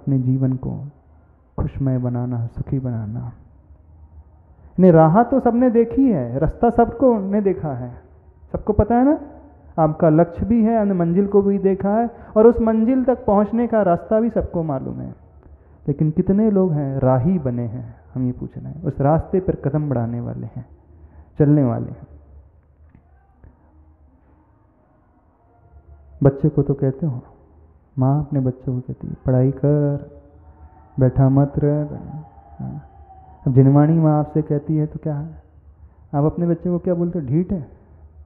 अपने जीवन को खुशमय बनाना, सुखी बनाना। नहीं, राह तो सबने देखी है, रास्ता सबको ने देखा है, सबको पता है ना, आपका लक्ष्य भी है, हमने मंजिल को भी देखा है, और उस मंजिल तक पहुंचने का रास्ता भी सबको मालूम है। लेकिन कितने लोग हैं राही बने हैं, हम ये पूछ रहे हैं, उस रास्ते पर कदम बढ़ाने वाले हैं, चलने वाले हैं। बच्चे को तो कहते हो, माँ अपने बच्चों को कहती है पढ़ाई कर, बैठा मत रह। अब जिनवाणी माँ आपसे कहती है तो क्या है, आप अपने बच्चे को क्या बोलते हो? ढीठ है,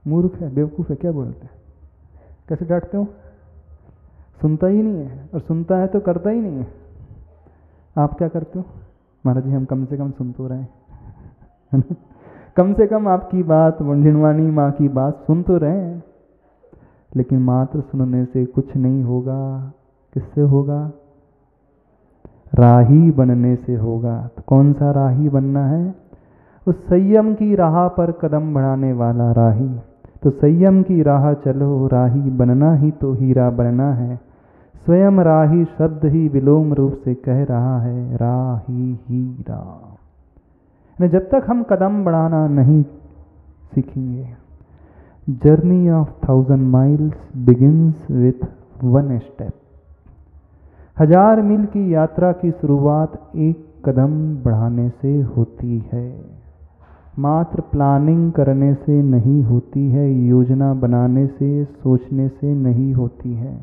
मूर्ख है, बेवकूफ़ है, क्या बोलते हैं? कैसे डांटते हो? सुनता ही नहीं है, और सुनता है तो करता ही नहीं है। आप क्या करते हो? महाराज जी हम कम से कम सुन तो रहे हैं कम से कम आपकी बात, जिनवाणी माँ की बात सुन तो रहे हैं। लेकिन मात्र सुनने से कुछ नहीं होगा। किससे होगा? राही बनने से होगा। तो कौन सा राही बनना है? उस संयम की राह पर कदम बढ़ाने वाला राही। तो संयम की राह चलो, राही बनना ही तो हीरा बनना है। स्वयं राही शब्द ही विलोम रूप से कह रहा है, राही हीरा। जब तक हम कदम बढ़ाना नहीं सीखेंगे, journey of 1000 miles begins with 1 step। 1000 मील की यात्रा की शुरुआत एक कदम बढ़ाने से होती है। मात्र प्लानिंग करने से नहीं होती है, योजना बनाने से, सोचने से नहीं होती है।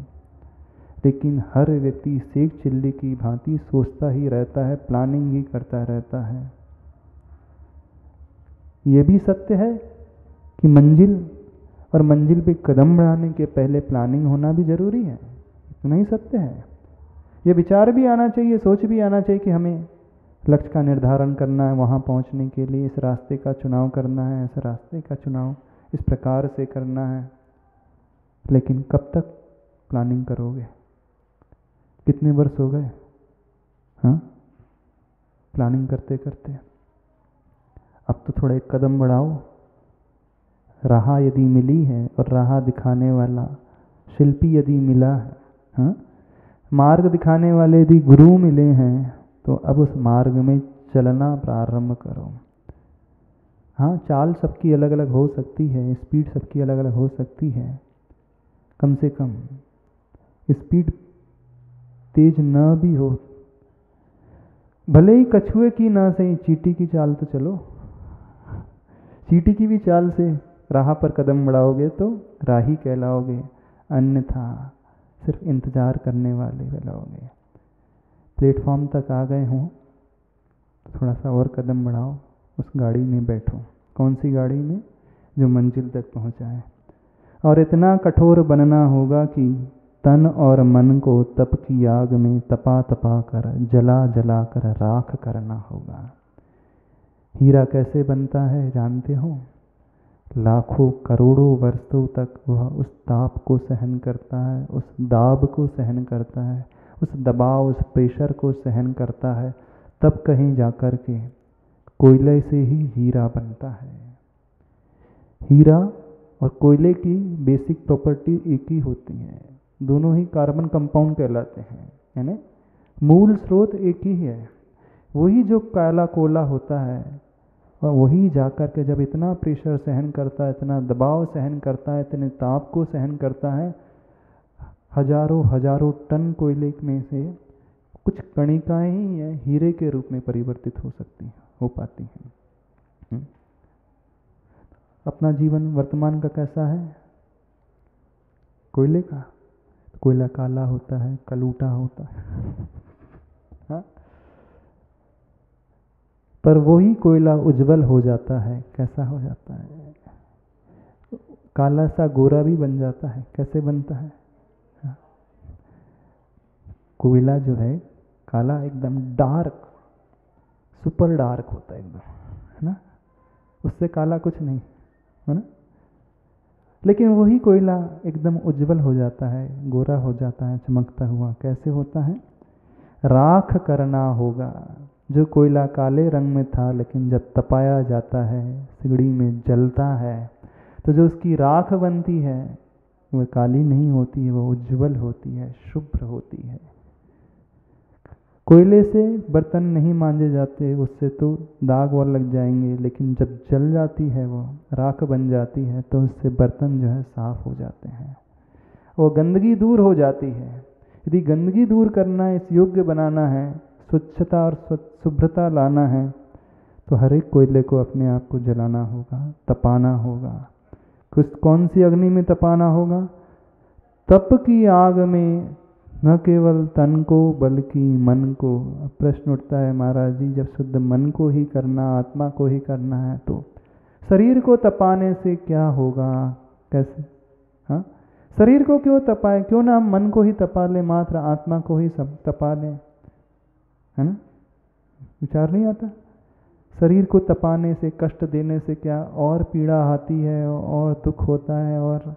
लेकिन हर व्यक्ति सेक चिल्ली की भांति सोचता ही रहता है, प्लानिंग ही करता रहता है। यह भी सत्य है कि मंजिल पे कदम बढ़ाने के पहले प्लानिंग होना भी जरूरी है। इतना ही सत्य है। ये विचार भी आना चाहिए, सोच भी आना चाहिए कि हमें लक्ष्य का निर्धारण करना है, वहाँ पहुँचने के लिए इस रास्ते का चुनाव करना है, ऐसे रास्ते का चुनाव इस प्रकार से करना है। लेकिन कब तक प्लानिंग करोगे? कितने वर्ष हो गए हाँ प्लानिंग करते करते? अब तो थोड़ा एक कदम बढ़ाओ। राह यदि मिली है और राह दिखाने वाला शिल्पी यदि मिला है, हाँ, मार्ग दिखाने वाले यदि गुरु मिले हैं, तो अब उस मार्ग में चलना प्रारंभ करो। हाँ, चाल सबकी अलग अलग हो सकती है, स्पीड सबकी अलग अलग हो सकती है। कम से कम स्पीड तेज न भी हो, भले ही कछुए की ना सही, चींटी की चाल तो चलो। चींटी की भी चाल से राह पर कदम बढ़ाओगे तो राही कहलाओगे, अन्यथा सिर्फ इंतजार करने वाले कहलाओगे। प्लेटफॉर्म तक आ गए हों तो थोड़ा सा और कदम बढ़ाओ, उस गाड़ी में बैठो। कौन सी गाड़ी में? जो मंजिल तक पहुंचाए। और इतना कठोर बनना होगा कि तन और मन को तप की आग में तपा तपा कर, जला जला कर राख करना होगा। हीरा कैसे बनता है जानते हो? लाखों करोड़ों वर्षों तक वह उस ताप को सहन करता है, उस दाब को सहन करता है, उस दबाव, उस प्रेशर को सहन करता है, तब कहीं जाकर के कोयले से ही हीरा बनता है। हीरा और कोयले की बेसिक प्रॉपर्टी एक ही होती है, दोनों ही कार्बन कंपाउंड कहलाते हैं, यानी मूल स्रोत एक ही है। वही जो काला कोयला होता है, और वही जाकर के जब इतना प्रेशर सहन करता है, इतना दबाव सहन करता है, इतने ताप को सहन करता है, हजारों हजारों टन कोयले में से कुछ कणिकाएं ही है हीरे के रूप में परिवर्तित हो पाती हैं। अपना जीवन वर्तमान का कैसा है? कोयले का। कोयला काला होता है, कलूटा होता है हाँ? पर वही कोयला उज्जवल हो जाता है। कैसा हो जाता है? काला सा गोरा भी बन जाता है। कैसे बनता है? हाँ? कोयला जो है काला, एकदम डार्क, सुपर डार्क होता है एकदम, है ना? उससे काला कुछ नहीं, है ना? लेकिन वही कोयला एकदम उज्जवल हो जाता है, गोरा हो जाता है, चमकता हुआ। कैसे होता है? राख करना होगा। जो कोयला काले रंग में था, लेकिन जब तपाया जाता है, सिगड़ी में जलता है, तो जो उसकी राख बनती है वह काली नहीं होती है, वह उज्जवल होती है, शुभ्र होती है। कोयले से बर्तन नहीं मांजे जाते, उससे तो दाग और लग जाएंगे, लेकिन जब जल जाती है वो राख बन जाती है तो उससे बर्तन जो है साफ हो जाते हैं, वो गंदगी दूर हो जाती है। यदि गंदगी दूर करना है, इस योग्य बनाना है, स्वच्छता और शुभ्रता लाना है, तो हर एक कोयले को अपने आप को जलाना होगा, तपाना होगा। कौन सी अग्नि में तपाना होगा? तप की आग में न केवल तन को बल्कि मन को। अब प्रश्न उठता है, महाराज जी जब शुद्ध मन को ही करना, आत्मा को ही करना है, तो शरीर को तपाने से क्या होगा? कैसे? हाँ, शरीर को क्यों तपाए? क्यों ना हम मन को ही तपा लें, मात्र आत्मा को ही सब तपा लें, है ना? विचार नहीं आता? शरीर को तपाने से, कष्ट देने से क्या और पीड़ा आती है और दुख होता है और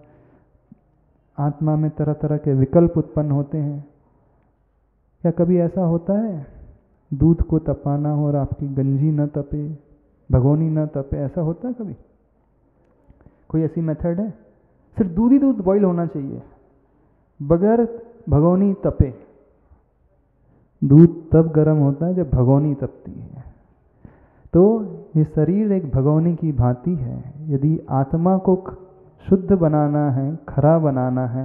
आत्मा में तरह तरह के विकल्प उत्पन्न होते हैं। क्या कभी ऐसा होता है दूध को तपाना हो और आपकी गंजी न तपे, भगोनी न तपे? ऐसा होता है कभी? कोई ऐसी मेथड है? सिर्फ दूध ही दूध बॉईल होना चाहिए, बगैर भगोनी तपे। दूध तब गर्म होता है जब भगोनी तपती है। तो ये शरीर एक भगोनी की भांति है। यदि आत्मा को शुद्ध बनाना है, खरा बनाना है,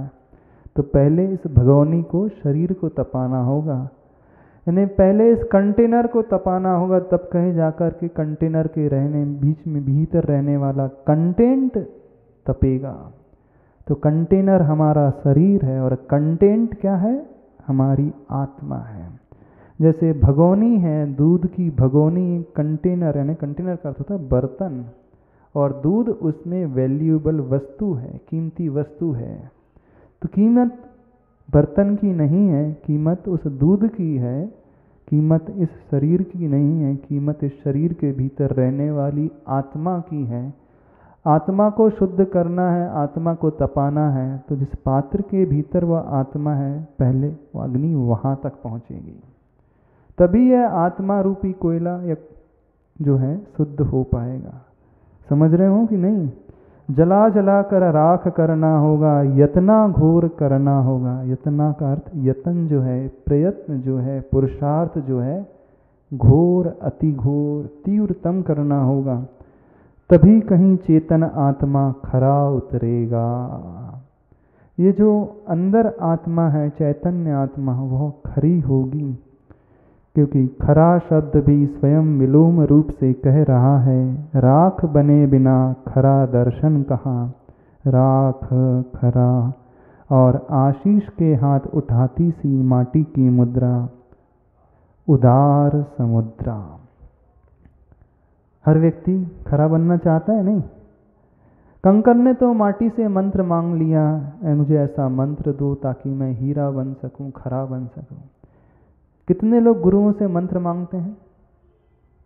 तो पहले इस भगोनी को, शरीर को तपाना होगा। यानी पहले इस कंटेनर को तपाना होगा, तब कहीं जाकर के कंटेनर के रहने बीच में भीतर रहने वाला कंटेंट तपेगा। तो कंटेनर हमारा शरीर है और कंटेंट क्या है? हमारी आत्मा है। जैसे भगोनी है, दूध की भगोनी कंटेनर, यानी कंटेनर का अर्थ होता है बर्तन, और दूध उसमें वैल्यूएबल वस्तु है, कीमती वस्तु है। तो कीमत बर्तन की नहीं है, कीमत उस दूध की है, कीमत इस शरीर की नहीं है, कीमत इस शरीर के भीतर रहने वाली आत्मा की है। आत्मा को शुद्ध करना है, आत्मा को तपाना है, तो जिस पात्र के भीतर वह आत्मा है, पहले वो अग्नि वहाँ तक पहुँचेगी, तभी यह आत्मा रूपी कोयला या जो है शुद्ध हो पाएगा। समझ रहे हो कि नहीं? जला जला कर राख करना होगा, यतना घोर करना होगा। यतना का अर्थ यतन जो है, प्रयत्न जो है, पुरुषार्थ जो है, घोर, अति घोर, तीव्रतम करना होगा, तभी कहीं चेतन आत्मा खरा उतरेगा। ये जो अंदर आत्मा है, चैतन्य आत्मा, वह खरी होगी, क्योंकि खरा शब्द भी स्वयं विलोम रूप से कह रहा है, राख बने बिना खरा दर्शन कहाँ। राख, खरा और आशीष के हाथ उठाती सी माटी की मुद्रा, उदार समुद्रा। हर व्यक्ति खरा बनना चाहता है नहीं? कंकर ने तो माटी से मंत्र मांग लिया, मुझे ऐसा मंत्र दो ताकि मैं हीरा बन सकूं, खरा बन सकूं। कितने लोग गुरुओं से मंत्र मांगते हैं?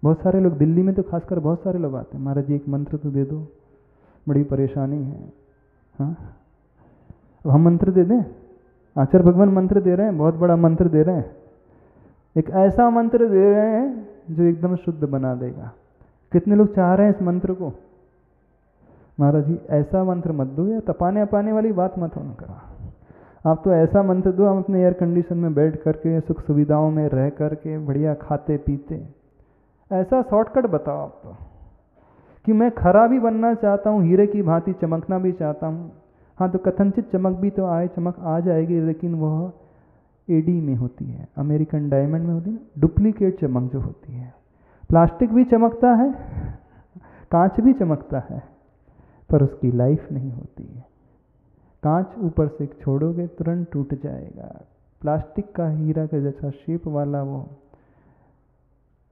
बहुत सारे लोग, दिल्ली में तो खासकर बहुत सारे लोग आते हैं, महाराज जी एक मंत्र तो दे दो, बड़ी परेशानी है। हाँ, अब हम मंत्र दे दें? आचार्य भगवान मंत्र दे रहे हैं, बहुत बड़ा मंत्र दे रहे हैं, एक ऐसा मंत्र दे रहे हैं जो एकदम शुद्ध बना देगा। कितने लोग चाह रहे हैं इस मंत्र को? महाराज जी ऐसा मंत्र मत दो, या तपाने अपाने वाली बात मत होना करो। आप तो ऐसा मंत्र दो, हम अपने एयर कंडीशन में बैठ करके, सुख सुविधाओं में रह करके, बढ़िया खाते पीते, ऐसा शॉर्टकट बताओ आप तो, कि मैं खरा भी बनना चाहता हूँ, हीरे की भांति चमकना भी चाहता हूँ। हाँ, तो कथनचित चमक भी तो आए, चमक आ जाएगी, लेकिन वह एडी में होती है, अमेरिकन डायमंड में होती है, डुप्लीकेट चमक जो होती है। प्लास्टिक भी चमकता है, कांच भी चमकता है, पर उसकी लाइफ नहीं होती है। कांच ऊपर से छोड़ोगे तुरंत टूट जाएगा। प्लास्टिक का हीरा का जैसा शेप वाला वो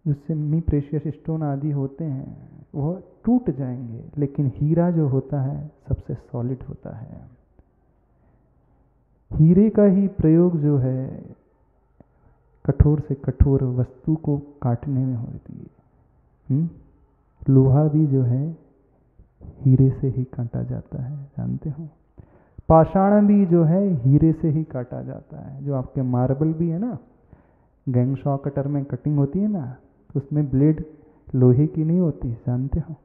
जिससे मी प्रेशियस स्टोन आदि होते हैं, वो टूट जाएंगे, लेकिन हीरा जो होता है सबसे सॉलिड होता है। हीरे का ही प्रयोग जो है कठोर से कठोर वस्तु को काटने में होती है। लोहा भी जो है हीरे से ही काटा जाता है, जानते हो। पाषाण भी जो है हीरे से ही काटा जाता है। जो आपके मार्बल भी है ना, गैंग शॉ कटर में कटिंग होती है ना, तो उसमें ब्लेड लोहे की नहीं होती, जानते हो,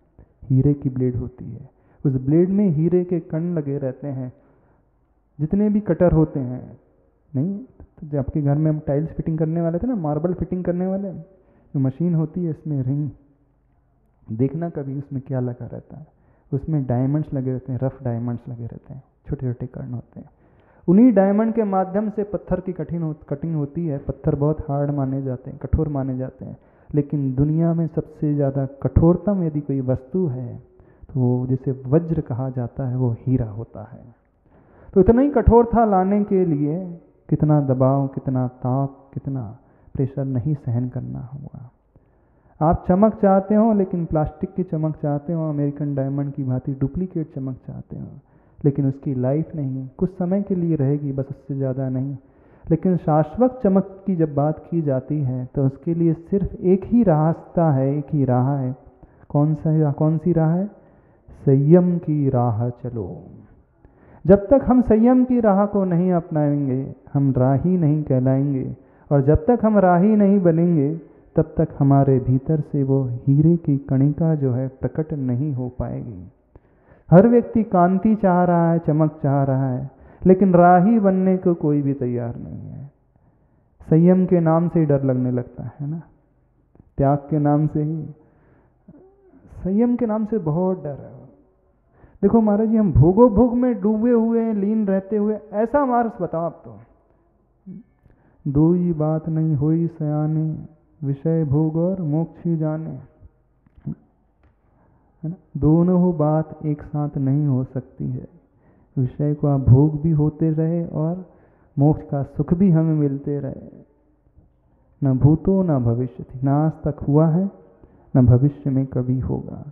हीरे की ब्लेड होती है। उस ब्लेड में हीरे के कण लगे रहते हैं। जितने भी कटर होते हैं, नहीं, तो जब आपके घर में हम टाइल्स फिटिंग करने वाले थे ना, मार्बल फिटिंग करने वाले, जो मशीन होती है इसमें रिंग, देखना कभी उसमें क्या लगा रहता है, उसमें डायमंड्स लगे रहते हैं, रफ डायमंड्स लगे रहते हैं, छोटे छोटे कण होते हैं। उन्हीं डायमंड के माध्यम से पत्थर की कटिंग होती है। पत्थर बहुत हार्ड माने जाते हैं, कठोर माने जाते हैं, लेकिन दुनिया में सबसे ज़्यादा कठोरतम यदि कोई वस्तु है तो वो जिसे वज्र कहा जाता है वो हीरा होता है। तो इतना ही कठोर था लाने के लिए, कितना दबाव, कितना ताप, कितना प्रेशर नहीं सहन करना हुआ। आप चमक चाहते हो लेकिन प्लास्टिक की चमक चाहते हो, अमेरिकन डायमंड की भांति डुप्लीकेट चमक चाहते हो, लेकिन उसकी लाइफ नहीं, कुछ समय के लिए रहेगी बस, उससे ज़्यादा नहीं। लेकिन शाश्वत चमक की जब बात की जाती है तो उसके लिए सिर्फ एक ही रास्ता है, एक ही राह है। कौन सी राह है? संयम की राह चलो। जब तक हम संयम की राह को नहीं अपनाएंगे हम राही नहीं कहलाएंगे, और जब तक हम राही नहीं बनेंगे तब तक हमारे भीतर से वो हीरे की कणिका जो है प्रकट नहीं हो पाएगी। हर व्यक्ति कांति चाह रहा है, चमक चाह रहा है, लेकिन राही बनने को कोई भी तैयार नहीं है। संयम के नाम से ही डर लगने लगता है ना, त्याग के नाम से ही, संयम के नाम से बहुत डर है। देखो महाराज जी, हम भोगो भोग में डूबे हुए हैं, लीन रहते हुए, ऐसा मार्ग बताओ आप तो। दो ही बात नहीं होई सयाने, विषय भोग और मोक्ष ही जाने, है ना। दोनों हो बात एक साथ नहीं हो सकती है। विषय को आप भोग भी होते रहे और मोक्ष का सुख भी हमें मिलते रहे। न भूतो न भविष्य थी, न आज तक हुआ है न भविष्य में कभी होगा।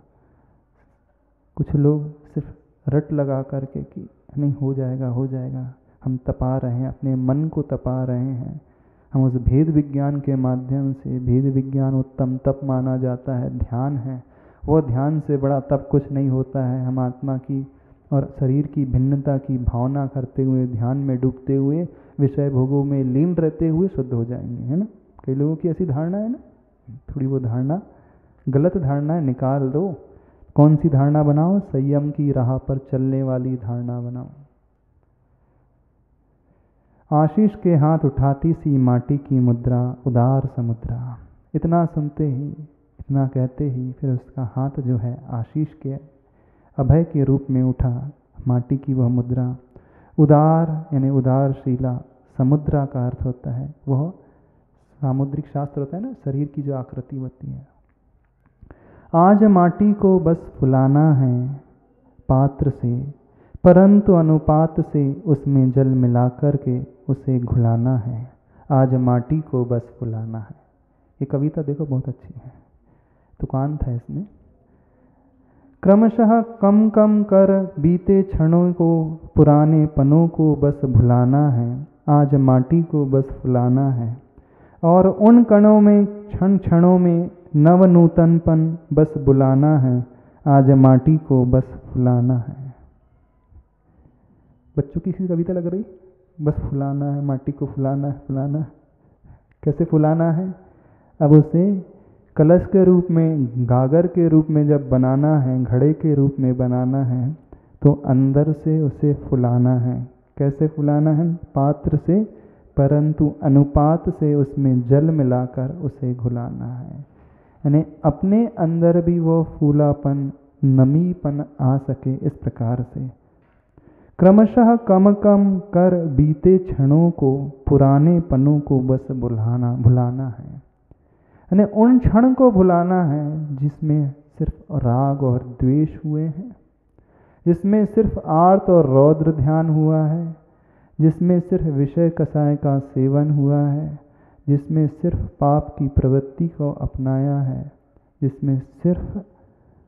कुछ लोग सिर्फ रट लगा करके कि नहीं हो जाएगा हो जाएगा, हम तपा रहे हैं, अपने मन को तपा रहे हैं। हम उस भेद विज्ञान के माध्यम से, भेद विज्ञान उत्तम तप माना जाता है, ध्यान है, वो ध्यान से बड़ा तप कुछ नहीं होता है। हम आत्मा की और शरीर की भिन्नता की भावना करते हुए, ध्यान में डूबते हुए, विषय भोगों में लीन रहते हुए शुद्ध हो जाएंगे, है ना। कई लोगों की ऐसी धारणा है ना, थोड़ी वो धारणा गलत धारणा है, निकाल दो। कौन सी धारणा बनाओ? संयम की राह पर चलने वाली धारणा बनाओ। आशीष के हाथ उठाती सी माटी की मुद्रा, उदार समुद्रा। इतना सुनते ही, इतना कहते ही फिर उसका हाथ जो है आशीष के अभय के रूप में उठा, माटी की वह मुद्रा। उदार यानी उदारशीला, समुद्रा का अर्थ होता है वह सामुद्रिक शास्त्र होता है ना, शरीर की जो आकृति होती है। आज माटी को बस फुलाना है पात्र से, परंतु अनुपात से उसमें जल मिलाकर के उसे घुलाना है। आज माटी को बस फुलाना है। ये कविता देखो बहुत अच्छी है, तुकांत है इसमें। क्रमशः कम कम कर बीते क्षणों को, पुराने पनों को बस भुलाना है। आज माटी को बस फुलाना है, और उन कणों में क्षण क्षणों में नव नूतनपन बस बुलाना है। आज माटी को बस फुलाना है। बच्चों की सी कविता लग रही, बस फुलाना है, माटी को फुलाना है, फुलाना है। कैसे फुलाना है? अब उसे कलश के रूप में, गागर के रूप में जब बनाना है, घड़े के रूप में बनाना है, तो अंदर से उसे फुलाना है। कैसे फुलाना है? पात्र से, परंतु अनुपात से उसमें जल मिलाकर उसे घुलाना है। यानी अपने अंदर भी वो फूलापन, नमीपन आ सके, इस प्रकार से। क्रमशः कम कम कर बीते क्षणों को, पुराने पनों को बस भुलाना है। यानी उन क्षण को भुलाना है जिसमें सिर्फ राग और द्वेष हुए हैं, जिसमें सिर्फ आर्त और रौद्र ध्यान हुआ है, जिसमें सिर्फ विषय कषाय का सेवन हुआ है, जिसमें सिर्फ पाप की प्रवृत्ति को अपनाया है, जिसमें सिर्फ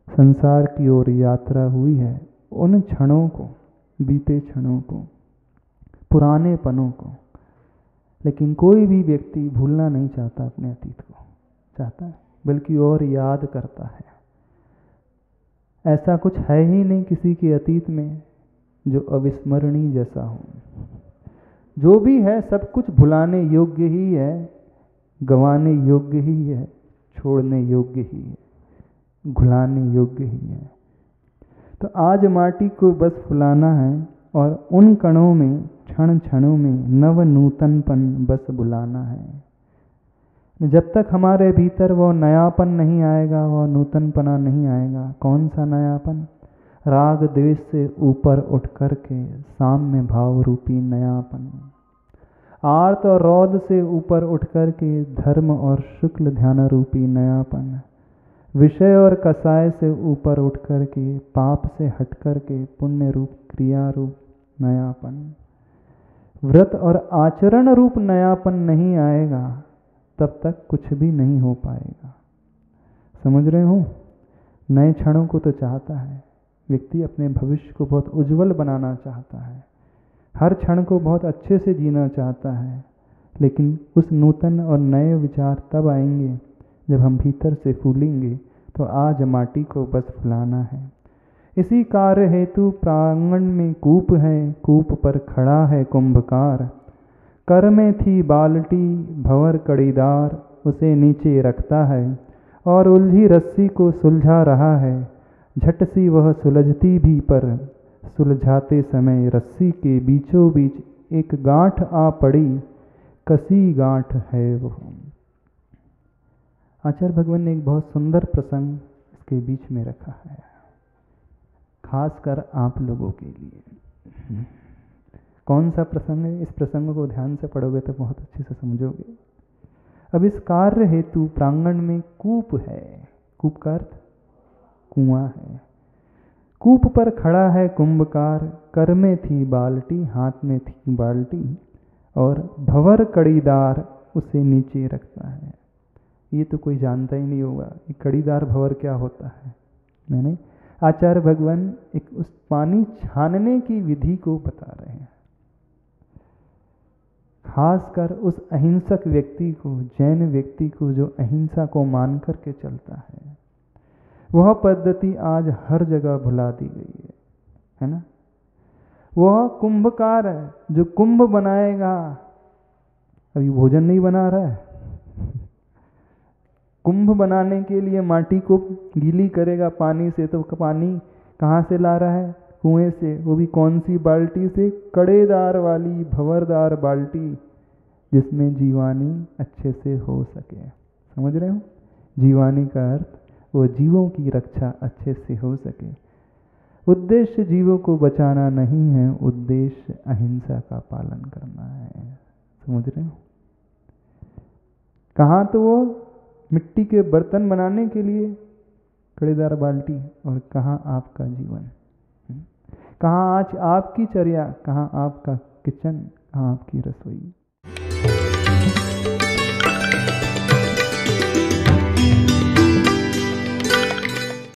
संसार की ओर यात्रा हुई है। उन क्षणों को, बीते क्षणों को, पुराने पनों को। लेकिन कोई भी व्यक्ति भूलना नहीं चाहता अपने अतीत को, चाहता है बल्कि और याद करता है। ऐसा कुछ है ही नहीं किसी के अतीत में जो अविस्मरणीय जैसा हो। जो भी है सब कुछ भुलाने योग्य ही है, गंवाने योग्य ही है, छोड़ने योग्य ही है, घुलाने योग्य ही है। तो आज माटी को बस फुलाना है, और उन कणों में क्षण क्षणों में नव नूतनपन बस बुलाना है। जब तक हमारे भीतर वो नयापन नहीं आएगा, वो नूतनपना नहीं आएगा। कौन सा नयापन? राग द्वेष से ऊपर उठ कर के साम्य भाव रूपी नयापन। आर्त और रौद से ऊपर उठ कर के धर्म और शुक्ल ध्यान रूपी नयापन। विषय और कसाय से ऊपर उठ कर के, पाप से हट कर के पुण्य रूप क्रिया रूप नयापन। व्रत और आचरण रूप नयापन नहीं आएगा तब तक कुछ भी नहीं हो पाएगा। समझ रहे हो? नए क्षणों को तो चाहता है व्यक्ति, अपने भविष्य को बहुत उज्जवल बनाना चाहता है, हर क्षण को बहुत अच्छे से जीना चाहता है, लेकिन उस नूतन और नए विचार तब आएंगे जब हम भीतर से फूलेंगे। तो आज माटी को बस फुलाना है। इसी कार्य हेतु प्रांगण में कूप है, कूप पर खड़ा है कुंभकार। कर में थी बाल्टी भंवर कड़ीदार, उसे नीचे रखता है और उलझी रस्सी को सुलझा रहा है। झट सी वह सुलझती भी, पर सुलझाते समय रस्सी के बीचों बीच एक गांठ आ पड़ी, कसी गांठ है वो। आचार्य भगवान ने एक बहुत सुंदर प्रसंग इसके बीच में रखा है, खासकर आप लोगों के लिए। कौन सा प्रसंग है? इस प्रसंग को ध्यान से पढ़ोगे तो बहुत अच्छे से समझोगे। अब इस कार्य हेतु प्रांगण में कूप है। कूप का अर्थ कुआं है। कूप पर खड़ा है कुंभकार। कर में थी बाल्टी, हाथ में थी बाल्टी, और भंवर कड़ीदार उसे नीचे रखता है। ये तो कोई जानता ही नहीं होगा कि कड़ीदार भंवर क्या होता है। मैंने आचार्य भगवान एक उस पानी छानने की विधि को बता रहे हैं, खासकर उस अहिंसक व्यक्ति को, जैन व्यक्ति को, जो अहिंसा को मान करके चलता है। वह पद्धति आज हर जगह भुला दी गई है ना। वह कुंभकार है जो कुंभ बनाएगा, अभी भोजन नहीं बना रहा है। कुंभ बनाने के लिए माटी को गीली करेगा पानी से, तो पानी कहाँ से ला रहा है? कुएं से। वो भी कौन सी बाल्टी से? कड़ेदार वाली, भंवरदार बाल्टी, जिसमें जीवानी अच्छे से हो सके। समझ रहे हो? जीवानी का अर्थ वो जीवों की रक्षा अच्छे से हो सके। उद्देश्य जीवों को बचाना नहीं है, उद्देश्य अहिंसा का पालन करना है। समझ रहे हो? कहाँ तो वो मिट्टी के बर्तन बनाने के लिए कड़ेदार बाल्टी, और कहाँ आपका जीवन, कहाँ आज आपकी चर्या, कहाँ आपका किचन, कहाँ आपकी रसोई।